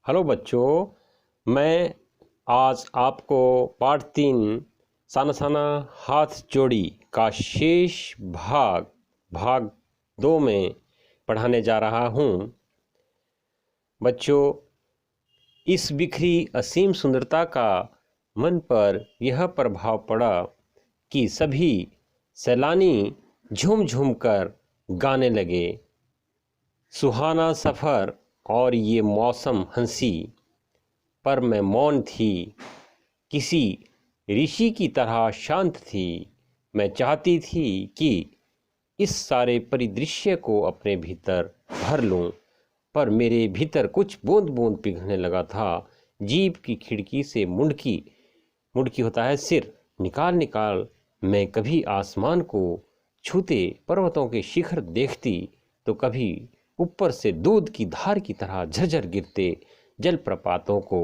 Hello बच्चों, मैं आज आपको पाठ 3 साना साना हाथ जोड़ी का शेष भाग 2 में पढ़ाने जा रहा हूँ। बच्चों, इस बिखरी असीम सुंदरता का मन पर यह प्रभाव पड़ा कि सभी सैलानी झूम झूम कर गाने लगे। सुहाना सफ़र और ये मौसम हंसी, पर मैं मौन थी, किसी ऋषि की तरह शांत थी। मैं चाहती थी कि इस सारे परिदृश्य को अपने भीतर भर लूं, पर मेरे भीतर कुछ बूंद बूंद पिघलने लगा था। जीप की खिड़की से मुड़की होता है सिर निकाल निकाल मैं कभी आसमान को छूते पर्वतों के शिखर देखती, तो कभी ऊपर से दूध की धार की तरह झरझर गिरते जलप्रपातों को,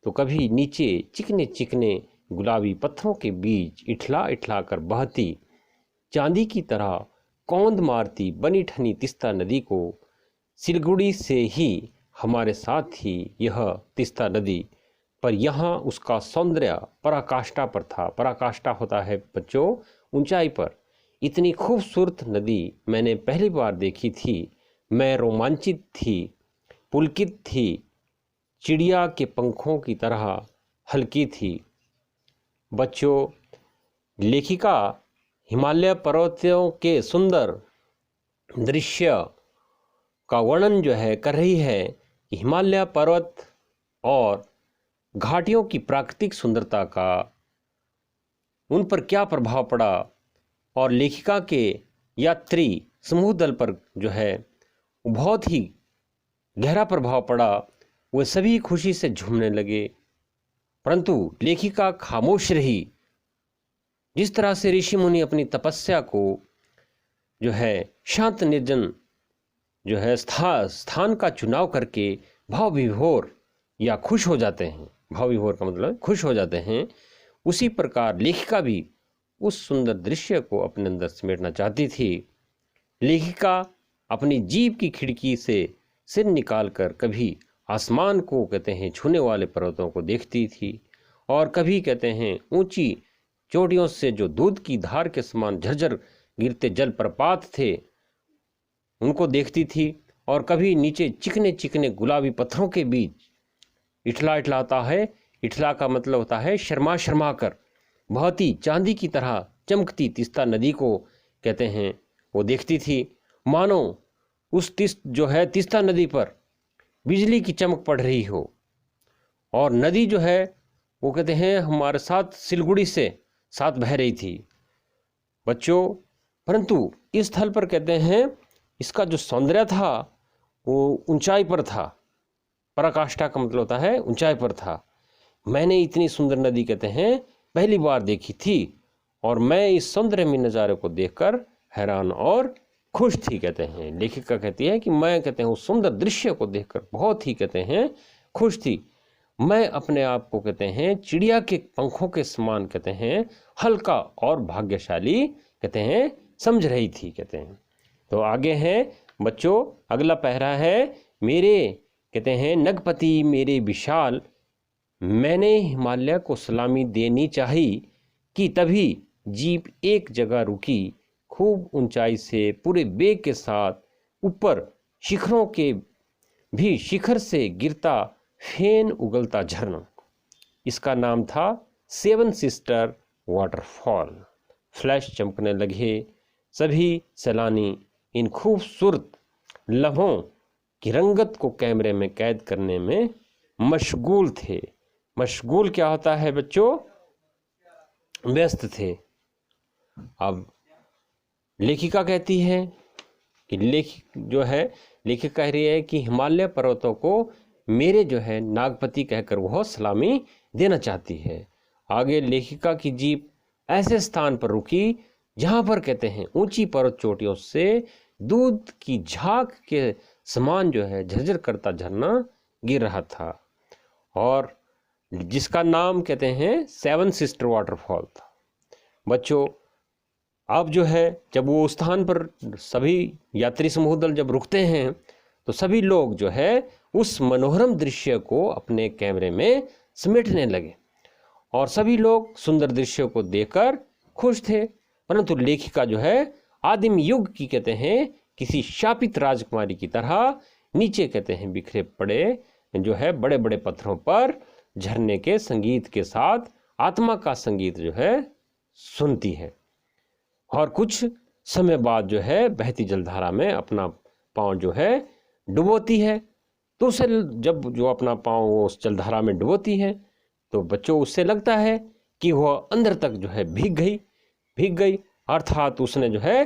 तो कभी नीचे चिकने चिकने गुलाबी पत्थरों के बीच इठला इठला कर बहती चांदी की तरह कौंध मारती बनी ठनी तीस्ता नदी को। सिलगुड़ी से ही हमारे साथ थी यह तीस्ता नदी, पर यहाँ उसका सौंदर्य पराकाष्ठा पर था। पराकाष्ठा होता है बच्चों ऊंचाई पर। इतनी खूबसूरत नदी मैंने पहली बार देखी थी। मैं रोमांचित थी, पुलकित थी, चिड़िया के पंखों की तरह हल्की थी। बच्चों, लेखिका हिमालय पर्वतों के सुंदर दृश्य का वर्णन कर रही है कि हिमालय पर्वत और घाटियों की प्राकृतिक सुंदरता का उन पर क्या प्रभाव पड़ा, और लेखिका के यात्री समूह दल पर बहुत ही गहरा प्रभाव पड़ा। वे सभी खुशी से झूमने लगे, परंतु लेखिका खामोश रही। जिस तरह से ऋषि मुनि अपनी तपस्या को शांत निर्जन स्थान का चुनाव करके भाव विभोर या खुश हो जाते हैं, भाव विभोर का मतलब खुश हो जाते हैं, उसी प्रकार लेखिका भी उस सुंदर दृश्य को अपने अंदर समेटना चाहती थी। लेखिका अपनी जीप की खिड़की से सिर निकालकर कभी आसमान को छूने वाले पर्वतों को देखती थी, और कभी ऊंची चोटियों से जो दूध की धार के समान झरझर गिरते जलप्रपात थे उनको देखती थी, और कभी नीचे चिकने चिकने गुलाबी पत्थरों के बीच इठला इठला होता है, इठला का मतलब होता है शर्मा शर्मा कर बहती चांदी की तरह चमकती तीस्ता नदी को वो देखती थी। मानो उस तीस्ता नदी पर बिजली की चमक पड़ रही हो, और नदी वो हमारे साथ सिलगुड़ी से साथ बह रही थी। बच्चों, परंतु इस स्थल पर इसका जो सौंदर्य था वो ऊंचाई पर था। पराकाष्ठा का मतलब होता है ऊंचाई पर था। मैंने इतनी सुंदर नदी पहली बार देखी थी, और मैं इस सौंदर्य में नज़ारे को देखकर हैरान और खुश थी। लेखिका कहती है कि मैं उस सुंदर दृश्य को देखकर बहुत ही खुश थी। मैं अपने आप को चिड़िया के पंखों के समान हल्का और भाग्यशाली समझ रही थी। तो आगे है बच्चों, अगला पैरा है मेरे नगपति मेरे विशाल, मैंने हिमालय को सलामी देनी चाही कि तभी जीप एक जगह रुकी। खूब ऊंचाई से पूरे बेग के साथ ऊपर शिखरों के भी शिखर से गिरता फेन उगलता झरना। इसका नाम था 7 सिस्टर वाटरफॉल। फ्लैश चमकने लगे। सभी सैलानी इन खूबसूरत लम्हों की रंगत को कैमरे में कैद करने में मशगूल थे। मशगूल क्या होता है बच्चों? व्यस्त थे। अब लेखिका कहती है कि लेखिका कह रही है कि हिमालय पर्वतों को मेरे नागपति कहकर वह सलामी देना चाहती है। आगे लेखिका की जीप ऐसे स्थान पर रुकी जहां पर ऊंची पर्वत चोटियों से दूध की झाग के समान झरझर करता झरना गिर रहा था, और जिसका नाम 7 सिस्टर वाटरफॉल था। बच्चों, अब जब वो स्थान पर सभी यात्री समूह दल जब रुकते हैं तो सभी लोग जो है उस मनोरम दृश्य को अपने कैमरे में समेटने लगे और सभी लोग सुंदर दृश्य को देखकर खुश थे। परंतु लेखिका जो है आदिम युग की कहते हैं किसी शापित राजकुमारी की तरह नीचे कहते हैं बिखरे पड़े जो है बड़े बड़े पत्थरों पर झरने के संगीत के साथ आत्मा का संगीत जो है सुनती है और कुछ समय बाद जो है बहती जलधारा में अपना पाँव जो है डुबोती है। तो उसे जब जो अपना पाँव उस जलधारा में डुबोती है तो बच्चों उससे लगता है कि वह अंदर तक जो है भीग गई अर्थात उसने जो है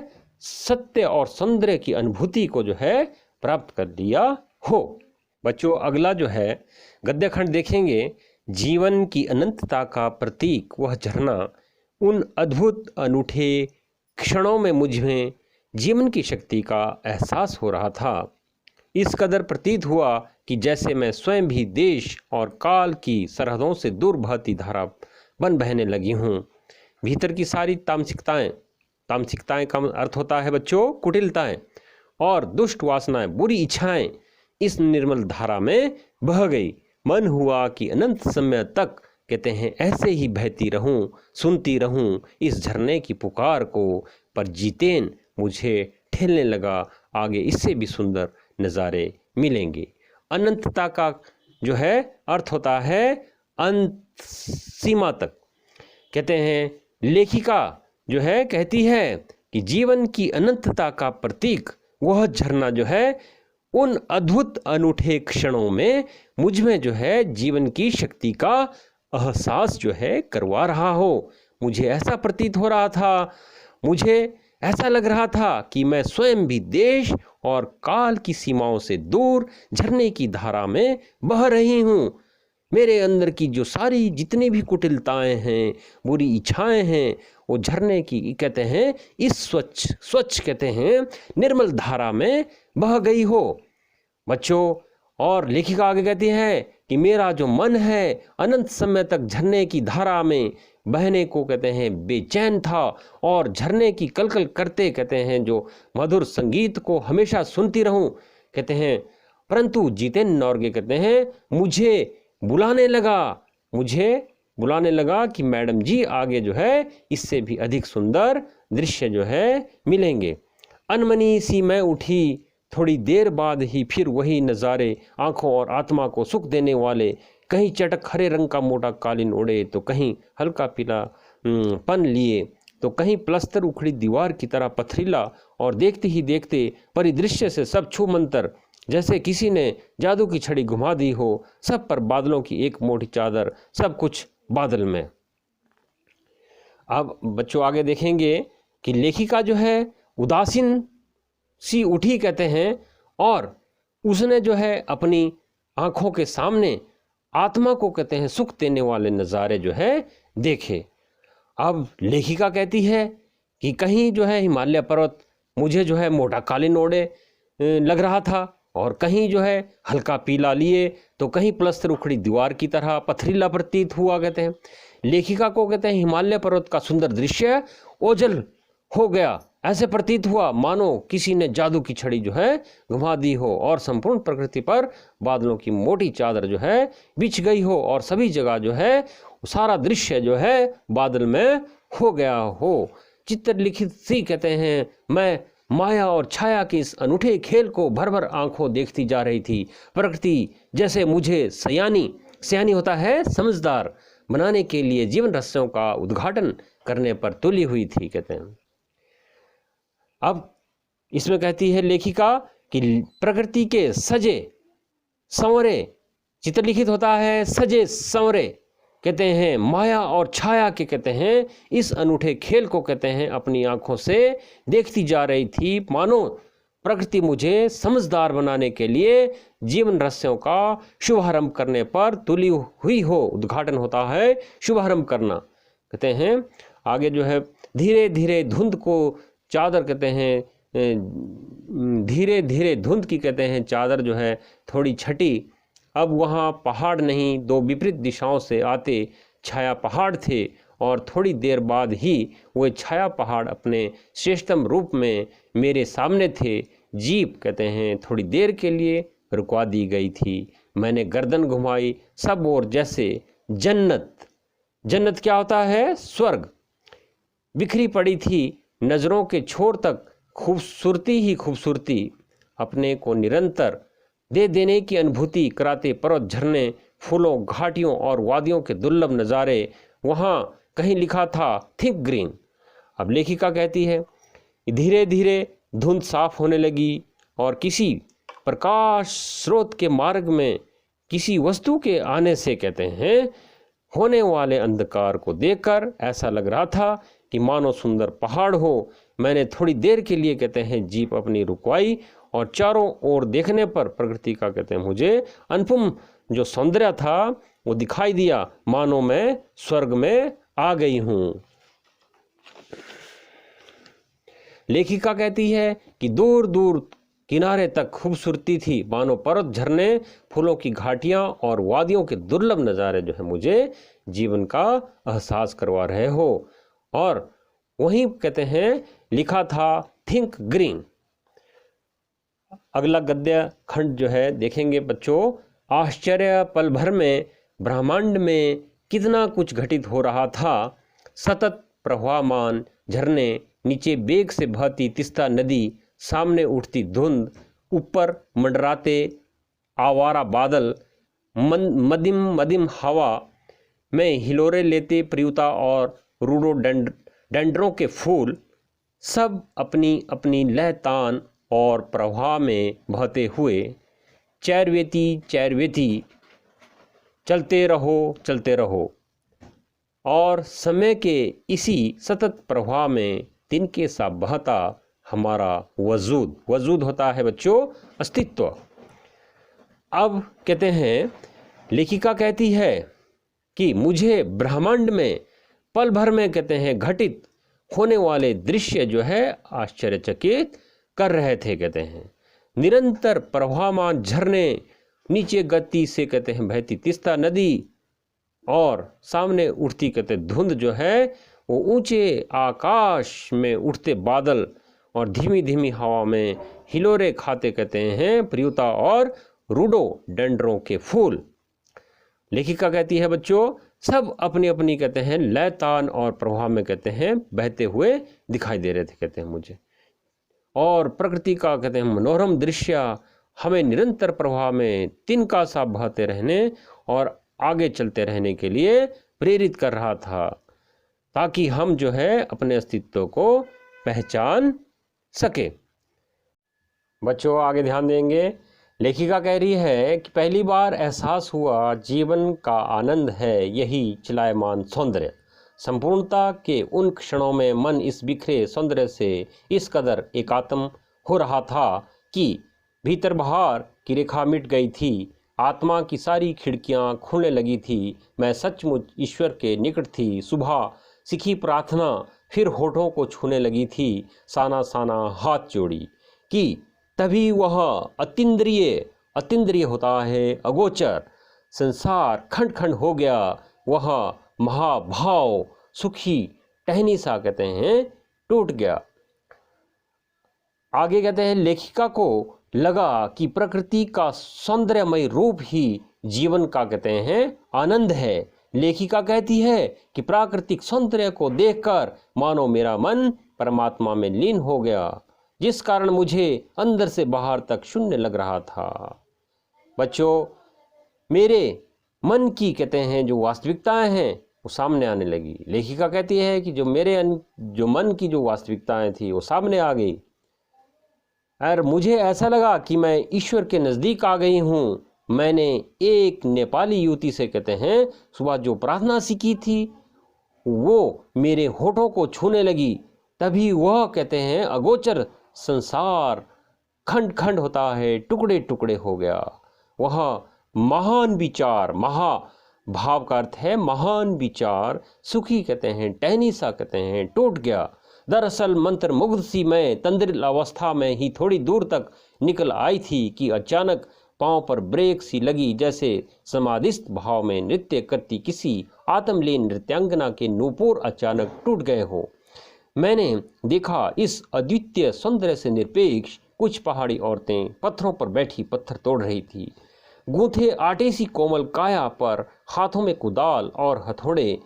सत्य और सौंदर्य की अनुभूति को जो है प्राप्त कर लिया हो। बच्चों अगला जो है गद्य खंड देखेंगे। जीवन की अनंतता का प्रतीक वह झरना, उन अद्भुत अनूठे क्षणों में मुझमें जीवन की शक्ति का एहसास हो रहा था। इस कदर प्रतीत हुआ कि जैसे मैं स्वयं भी देश और काल की सरहदों से दूर बहती धारा बन बहने लगी हूँ। भीतर की सारी तामसिकताएं का अर्थ होता है बच्चों कुटिलताएं और दुष्ट वासनाएं, बुरी इच्छाएं इस निर्मल धारा में बह गई। मन हुआ कि अनंत समय तक कहते हैं ऐसे ही बहती रहूं, सुनती रहूं इस झरने की पुकार को। पर जीतेन मुझे ठेलने लगा आगे इससे भी सुंदर नज़ारे मिलेंगे। अनंतता का जो है अर्थ होता है अंत सीमा तक। कहते हैं लेखिका जो है कहती है कि जीवन की अनंतता का प्रतीक वह झरना जो है उन अद्भुत अनूठे क्षणों में मुझ में जो है जीवन की शक्ति का एहसास जो है करवा रहा हो। मुझे ऐसा प्रतीत हो रहा था, मुझे ऐसा लग रहा था कि मैं स्वयं भी देश और काल की सीमाओं से दूर झरने की धारा में बह रही हूँ। मेरे अंदर की जो सारी जितनी भी कुटिलताएं हैं, बुरी इच्छाएं हैं, वो झरने की कहते हैं इस स्वच्छ कहते हैं निर्मल धारा में बह गई हो। बच्चों और लेखिका आगे कहती है कि मेरा जो मन है अनंत समय तक झरने की धारा में बहने को कहते हैं बेचैन था और झरने की कलकल करते कहते हैं जो मधुर संगीत को हमेशा सुनती रहूं। कहते हैं परंतु जितेन नॉर्गे कहते हैं मुझे बुलाने लगा कि मैडम जी आगे जो है इससे भी अधिक सुंदर दृश्य जो है मिलेंगे। अनमनी सी मैं उठी, थोड़ी देर बाद ही फिर वही नज़ारे आंखों और आत्मा को सुख देने वाले। कहीं चटक हरे रंग का मोटा कालीन ओढ़े तो कहीं हल्का पीला पन लिए तो कहीं प्लस्तर उखड़ी दीवार की तरह पथरीला, और देखते ही देखते परिदृश्य से सब छू मंतर जैसे किसी ने जादू की छड़ी घुमा दी हो। सब पर बादलों की एक मोटी चादर, सब कुछ बादल में। अब बच्चों आगे देखेंगे कि लेखिका जो है उदासीन सी उठी कहते हैं और उसने जो है अपनी आंखों के सामने आत्मा को कहते हैं सुख देने वाले नज़ारे जो है देखे। अब लेखिका कहती है कि कहीं जो है हिमालय पर्वत मुझे जो है मोटा कालीन ओढ़े लग रहा था और कहीं जो है हल्का पीला लिए तो कहीं प्लस्तर उखड़ी दीवार की तरह पथरीला प्रतीत हुआ। कहते हैं लेखिका को कहते हैं हिमालय पर्वत का सुंदर दृश्य ओझल हो गया। ऐसे प्रतीत हुआ मानो किसी ने जादू की छड़ी जो है घुमा दी हो और संपूर्ण प्रकृति पर बादलों की मोटी चादर जो है बिछ गई हो और सभी जगह जो है सारा दृश्य जो है बादल में हो गया हो। चित्र लिखित सी कहते हैं मैं माया और छाया के इस अनूठे खेल को भर भर आंखों देखती जा रही थी। प्रकृति जैसे मुझे सयानी होता है समझदार बनाने के लिए जीवन रहस्यों का उद्घाटन करने पर तुली हुई थी। कहते हैं अब इसमें कहती है लेखिका कि प्रकृति के सजे संवरे, चित्र लिखित होता है सजे संवरे, कहते हैं माया और छाया के कहते हैं इस अनूठे खेल को कहते हैं अपनी आंखों से देखती जा रही थी। मानो प्रकृति मुझे समझदार बनाने के लिए जीवन रहस्यों का शुभारंभ करने पर तुली हुई हो। उद्घाटन होता है शुभारंभ करना। कहते हैं आगे जो है धीरे धीरे धुंध को चादर कहते हैं धीरे धीरे धुंध की कहते हैं चादर जो है थोड़ी छटी। अब वहाँ पहाड़ नहीं, दो विपरीत दिशाओं से आते छाया पहाड़ थे और थोड़ी देर बाद ही वो छाया पहाड़ अपने श्रेष्ठतम रूप में मेरे सामने थे। जीप कहते हैं थोड़ी देर के लिए रुकवा दी गई थी। मैंने गर्दन घुमाई, सब और जैसे जन्नत, जन्नत क्या होता है? स्वर्ग, बिखरी पड़ी थी। नज़रों के छोर तक खूबसूरती ही खूबसूरती, अपने को निरंतर दे देने की अनुभूति कराते पर्वत, झरने, फूलों, घाटियों और वादियों के दुर्लभ नज़ारे। वहाँ कहीं लिखा था थिक ग्रीन। अब लेखिका कहती है धीरे धीरे धुंध साफ होने लगी और किसी प्रकाश स्रोत के मार्ग में किसी वस्तु के आने से कहते हैं होने वाले अंधकार को देखकर ऐसा लग रहा था कि मानो सुंदर पहाड़ हो। मैंने थोड़ी देर के लिए कहते हैं जीप अपनी रुकवाई और चारों ओर देखने पर प्रकृति का कहते हैं मुझे अनुपम जो सौंदर्य था वो दिखाई दिया, मानो मैं स्वर्ग में आ गई हूँ। लेखिका कहती है कि दूर दूर किनारे तक खूबसूरती थी, मानो पर्वत, झरने, फूलों की घाटियाँ और वादियों के दुर्लभ नज़ारे जो है मुझे जीवन का एहसास करवा रहे हो। और वहीं कहते हैं लिखा था थिंक ग्रीन। अगला गद्य खंड जो है देखेंगे बच्चों। आश्चर्य पल भर में ब्रह्मांड में कितना कुछ घटित हो रहा था। सतत प्रवाहमान झरने, नीचे बेग से बहती तीस्ता नदी, सामने उठती धुंध, ऊपर मंडराते आवारा बादल, मदिम मदिम हवा में हिलोरे लेते प्रियुता और रोडोडेंड्रों के फूल, सब अपनी अपनी लय तान और प्रवाह में बहते हुए चैरवेती चैरवेती चलते रहो और समय के इसी सतत प्रवाह में तिनके सा बहता हमारा वजूद। वजूद होता है बच्चों अस्तित्व। अब कहते हैं लेखिका कहती है कि मुझे ब्रह्मांड में पल भर में कहते हैं घटित होने वाले दृश्य जो है आश्चर्यचकित कर रहे थे। कहते हैं निरंतर प्रवाहमान झरने, नीचे गति से कहते हैं बहती तीस्ता नदी और सामने उठती कहते धुंध जो है वो ऊंचे आकाश में उठते बादल और धीमी धीमी हवा में हिलोरे खाते कहते हैं प्रियुता और रोडोडेंड्रों के फूल। लेखिका कहती है बच्चों सब अपनी अपनी कहते हैं लयतान और प्रवाह में कहते हैं बहते हुए दिखाई दे रहे थे कहते हैं मुझे। और प्रकृति का कहते हैं मनोरम दृश्य हमें निरंतर प्रवाह में तिनका सा बहते रहने और आगे चलते रहने के लिए प्रेरित कर रहा था, ताकि हम जो है अपने अस्तित्व को पहचान सके। बच्चों आगे ध्यान देंगे। लेखिका कह रही है कि पहली बार एहसास हुआ जीवन का आनंद है यही चलायमान सौंदर्य। संपूर्णता के उन क्षणों में मन इस बिखरे सौंदर्य से इस कदर एकात्म हो रहा था कि भीतर बाहर की रेखा मिट गई थी। आत्मा की सारी खिड़कियां खुलने लगी थी। मैं सचमुच ईश्वर के निकट थी। सुबह सीखी प्रार्थना फिर होठों को छूने लगी थी। साना साना हाथ जोड़ी कि तभी वह अतीन्द्रिय होता है, अगोचर संसार खंड खंड हो गया। वह महाभाव सुखी टहनी सा कहते हैं टूट गया। आगे कहते हैं लेखिका को लगा कि प्रकृति का सौंदर्यमय रूप ही जीवन का कहते हैं आनंद है। लेखिका कहती है कि प्राकृतिक सौंदर्य को देखकर मानो मेरा मन परमात्मा में लीन हो गया, जिस कारण मुझे अंदर से बाहर तक शून्य लग रहा था। बच्चों मेरे मन की कहते हैं जो वास्तविकताएं हैं वो सामने आने लगी। लेखिका कहती है कि जो मन की जो वास्तविकताएं थी वो सामने आ गई और मुझे ऐसा लगा कि मैं ईश्वर के नज़दीक आ गई हूँ। मैंने एक नेपाली युवती से कहते हैं सुबह जो प्रार्थना सीखी थी वो मेरे होठों को छूने लगी। तभी वह कहते हैं अगोचर संसार खंड खंड होता है, टुकड़े टुकड़े हो गया। वह महान विचार, महा भाव का अर्थ है महान विचार, सुखी कहते हैं टहनी सा कहते हैं टूट गया। दरअसल मंत्र मुग्ध सी मैं तंद्रिल अवस्था में ही थोड़ी दूर तक निकल आई थी कि अचानक पांव पर ब्रेक सी लगी, जैसे समाधिस्थ भाव में नृत्य करती किसी आत्मलीन नृत्यांगना के नूपुर अचानक टूट गए हो। मैंने देखा इस अद्वितीय सौंदर्य से निरपेक्ष कुछ पहाड़ी औरतें पत्थरों पर बैठी पत्थर तोड़ रही थी। गूंथे आटे सी कोमल काया पर हाथों में कुदाल और हथौड़े,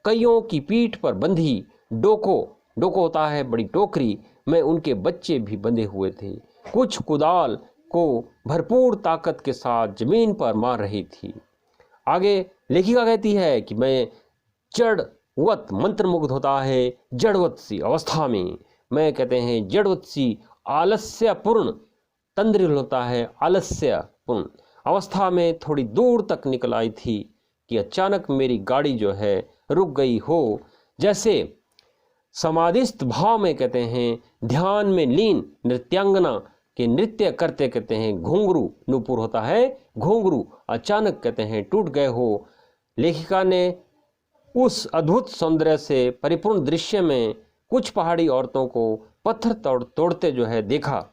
कईयों की पीठ पर बंधी डोको होता है बड़ी टोकरी में उनके बच्चे भी बंधे हुए थे। कुछ कुदाल को भरपूर ताकत के साथ जमीन पर मार रही थी। आगे लेखिका कहती है कि मैं जड़वत मंत्रमुग्ध होता है जड़वत सी अवस्था में। मैं कहते हैं जड़वत सी आलस्यपूर्ण तंद्रिल होता है आलस्यपूर्ण अवस्था में थोड़ी दूर तक निकल आई थी कि अचानक मेरी गाड़ी जो है रुक गई हो, जैसे समाधिस्थ भाव में कहते हैं ध्यान में लीन नृत्यांगना के नृत्य करते कहते हैं घुंघरू नूपुर होता है घुंघरू अचानक कहते हैं टूट गए हो। लेखिका ने उस अद्भुत सौंदर्य से परिपूर्ण दृश्य में कुछ पहाड़ी औरतों को पत्थर तोड़ते जो है देखा,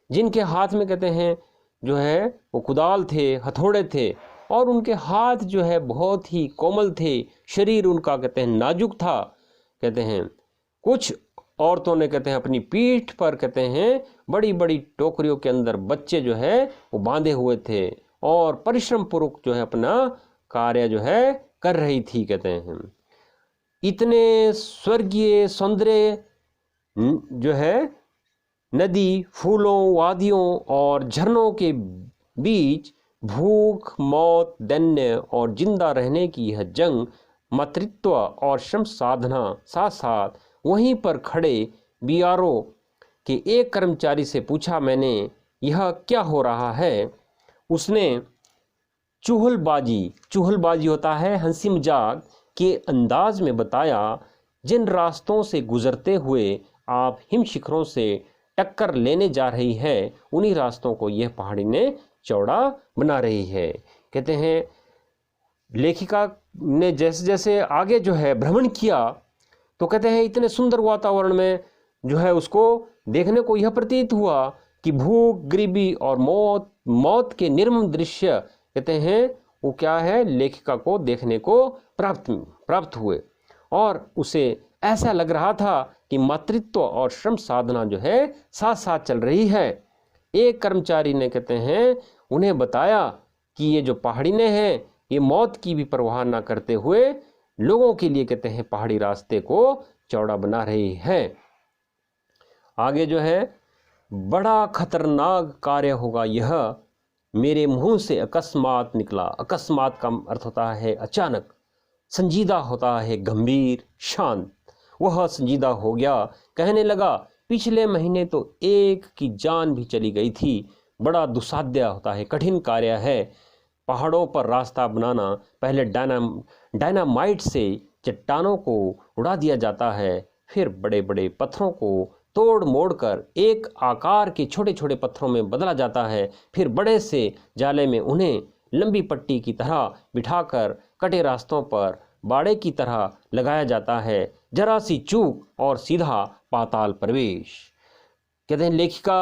जिनके हाथ में कहते हैं जो है वो कुदाल थे, हथौड़े थे, और उनके हाथ जो है बहुत ही कोमल थे, शरीर उनका कहते हैं नाजुक था। कहते हैं कुछ औरतों ने कहते हैं अपनी पीठ पर कहते हैं बड़ी बड़ी टोकरियों के अंदर बच्चे जो है वो बांधे हुए थे और परिश्रम पूर्वक जो है अपना कार्य जो है कर रही थी। कहते हैं इतने स्वर्गीय सौंदर्य जो है नदी, फूलों, वादियों और झरनों के बीच भूख, मौत, दैन्य और जिंदा रहने की यह जंग, मातृत्व और श्रम साधना साथ साथ वहीं पर खड़े बीआरओ के एक कर्मचारी से पूछा मैंने, यह क्या हो रहा है? उसने चुहलबाजी होता है हंसी मजाक के अंदाज में बताया, जिन रास्तों से गुजरते हुए आप हिम शिखरों से टक्कर लेने जा रही है, उन्हीं रास्तों को यह पहाड़ी ने चौड़ा बना रही है। कहते हैं लेखिका ने जैसे जैसे आगे जो है भ्रमण किया तो कहते हैं इतने सुंदर वातावरण में जो है उसको देखने को यह प्रतीत हुआ कि भूख, गरीबी और मौत के निर्मम दृश्य कहते हैं वो क्या है लेखिका को देखने को प्राप्त हुए, और उसे ऐसा लग रहा था कि मातृत्व और श्रम साधना जो है साथ साथ चल रही है। एक कर्मचारी ने कहते हैं उन्हें बताया कि ये जो पहाड़ी ने हैं ये मौत की भी परवाह ना करते हुए लोगों के लिए कहते हैं पहाड़ी रास्ते को चौड़ा बना रही है। आगे जो है बड़ा खतरनाक कार्य होगा यह मेरे मुंह से अकस्मात निकला। अकस्मात का अर्थ होता है अचानक, संजीदा होता है गंभीर, शांत। वह संजीदा हो गया, कहने लगा पिछले महीने तो एक की जान भी चली गई थी। बड़ा दुस्साध्य होता है, कठिन कार्य है। पहाड़ों पर रास्ता बनाना, पहले डायनामाइट से चट्टानों को उड़ा दिया जाता है, फिर बड़े बड़े पत्थरों को तोड़ मोड़ कर एक आकार के छोटे छोटे पत्थरों में बदला जाता है, फिर बड़े से जाले में उन्हें लंबी पट्टी की तरह बिठाकर कटे रास्तों पर बाड़े की तरह लगाया जाता है। जरा सी चूक और सीधा पाताल प्रवेश। कहते हैं लेखिका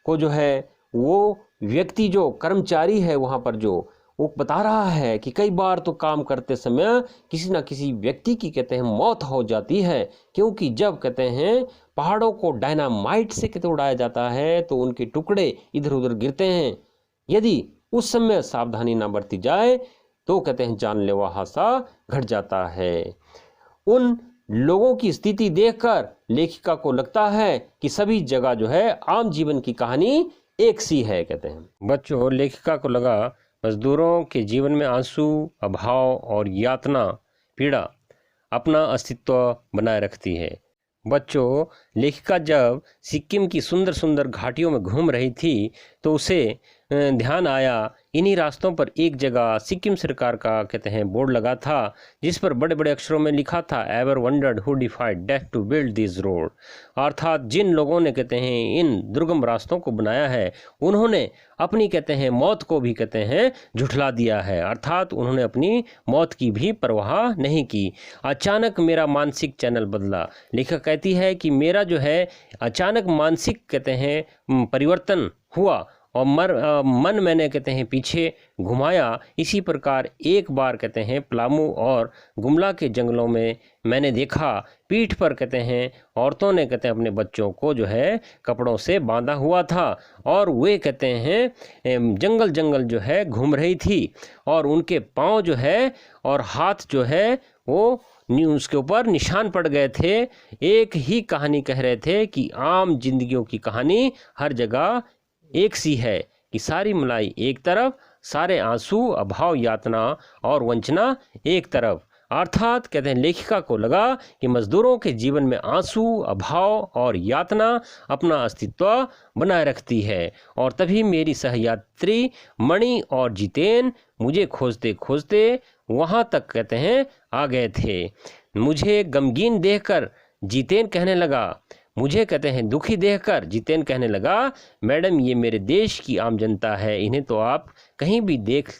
को जो है वो व्यक्ति जो कर्मचारी है वहाँ पर जो वो बता रहा है कि कई बार तो काम करते समय किसी न किसी व्यक्ति की कहते हैं मौत हो जाती है, क्योंकि जब कहते हैं पहाड़ों को डायनामाइट से कहते उड़ाया जाता है तो उनके टुकड़े इधर उधर गिरते हैं। यदि उस समय सावधानी ना बरती जाए तो कहते हैं जानलेवा हादसा घट जाता है। उन लोगों की स्थिति देखकर लेखिका को लगता है कि सभी जगह जो है आम जीवन की कहानी एक सी है। कहते हैं बच्चों, लेखिका को लगा मजदूरों के जीवन में आंसू, अभाव और यातना, पीड़ा अपना अस्तित्व बनाए रखती है। बच्चों, लेखिका जब सिक्किम की सुंदर सुंदर घाटियों में घूम रही थी तो उसे ध्यान आया इन्हीं रास्तों पर एक जगह सिक्किम सरकार का कहते हैं बोर्ड लगा था, जिस पर बड़े बड़े अक्षरों में लिखा था ever wondered who defied death to build this road. अर्थात जिन लोगों ने कहते हैं इन दुर्गम रास्तों को बनाया है उन्होंने अपनी कहते हैं मौत को भी कहते हैं झुठला दिया है, अर्थात उन्होंने अपनी मौत की भी परवाह नहीं की। अचानक मेरा मानसिक चैनल बदला। लेखक कहती है कि मेरा जो है अचानक मानसिक कहते हैं परिवर्तन हुआ और मन मैंने कहते हैं पीछे घुमाया। इसी प्रकार एक बार कहते हैं पलामू और गुमला के जंगलों में मैंने देखा, पीठ पर कहते हैं औरतों ने कहते हैं अपने बच्चों को जो है कपड़ों से बांधा हुआ था, और वे कहते हैं जंगल जंगल जो है घूम रही थी, और उनके पाँव जो है और हाथ जो है वो उसके ऊपर निशान पड़ गए थे। एक ही कहानी कह रहे थे कि आम जिंदगियों की कहानी हर जगह एक सी है, कि सारी मलाई एक तरफ, सारे आंसू, अभाव, यातना और वंचना एक तरफ। अर्थात कहते हैं लेखिका को लगा कि मजदूरों के जीवन में आंसू, अभाव और यातना अपना अस्तित्व बनाए रखती है, और तभी मेरी सहयात्री मणि और जितेन मुझे खोजते खोजते वहाँ तक कहते हैं आ गए थे। मुझे गमगीन देखकर जितेन कहने लगा, मुझे कहते हैं दुखी देखकर जितेन कहने लगा, मैडम ये मेरे देश की आम जनता है, इन्हें तो आप कहीं भी देख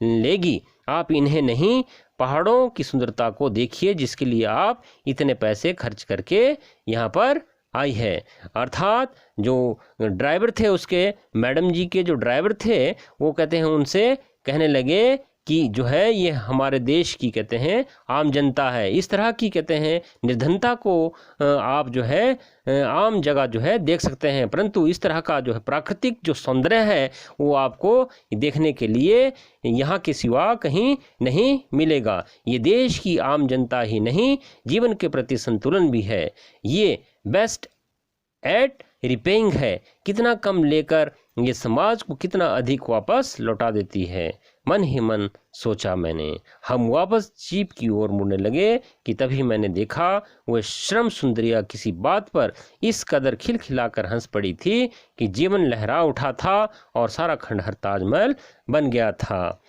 लेगी, आप इन्हें नहीं, पहाड़ों की सुंदरता को देखिए जिसके लिए आप इतने पैसे खर्च करके यहाँ पर आई है। अर्थात जो ड्राइवर थे उसके, मैडम जी के जो ड्राइवर थे, वो कहते हैं उनसे कहने लगे कि जो है ये हमारे देश की कहते हैं आम जनता है। इस तरह की कहते हैं निर्धनता को आप जो है आम जगह जो है देख सकते हैं, परंतु इस तरह का जो है प्राकृतिक जो सौंदर्य है वो आपको देखने के लिए यहाँ के सिवा कहीं नहीं मिलेगा। ये देश की आम जनता ही नहीं, जीवन के प्रति संतुलन भी है। ये बेस्ट एट रिपेइंग है, कितना कम लेकर ये समाज को कितना अधिक वापस लौटा देती है। मन ही मन सोचा मैंने। हम वापस जीप की ओर मुड़ने लगे कि तभी मैंने देखा वह श्रम सुंदरिया किसी बात पर इस कदर खिलखिलाकर हंस पड़ी थी कि जीवन लहरा उठा था और सारा खंडहर ताजमहल बन गया था।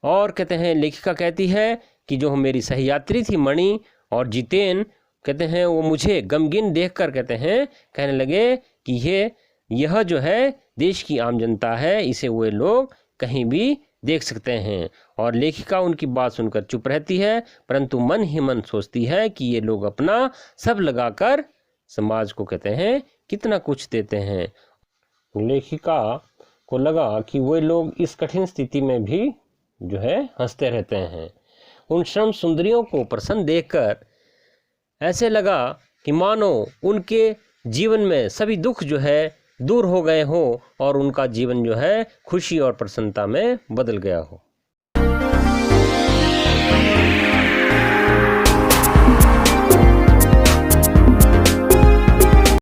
और कहते हैं लेखिका कहती है कि जो मेरी सहयात्री थी मणि और जितेन, कहते हैं वो मुझे गमगीन देखकर कहते हैं कहने लगे कि यह जो है देश की आम जनता है, इसे वे लोग कहीं भी देख सकते हैं। और लेखिका उनकी बात सुनकर चुप रहती है, परंतु मन ही मन सोचती है कि ये लोग अपना सब लगाकर समाज को कहते हैं कितना कुछ देते हैं। लेखिका को लगा कि वे लोग इस कठिन स्थिति में भी जो है हंसते रहते हैं। उन श्रम सुंदरियों को प्रसन्न देखकर ऐसे लगा कि मानो उनके जीवन में सभी दुख जो है दूर हो गए हो और उनका जीवन जो है खुशी और प्रसन्नता में बदल गया हो।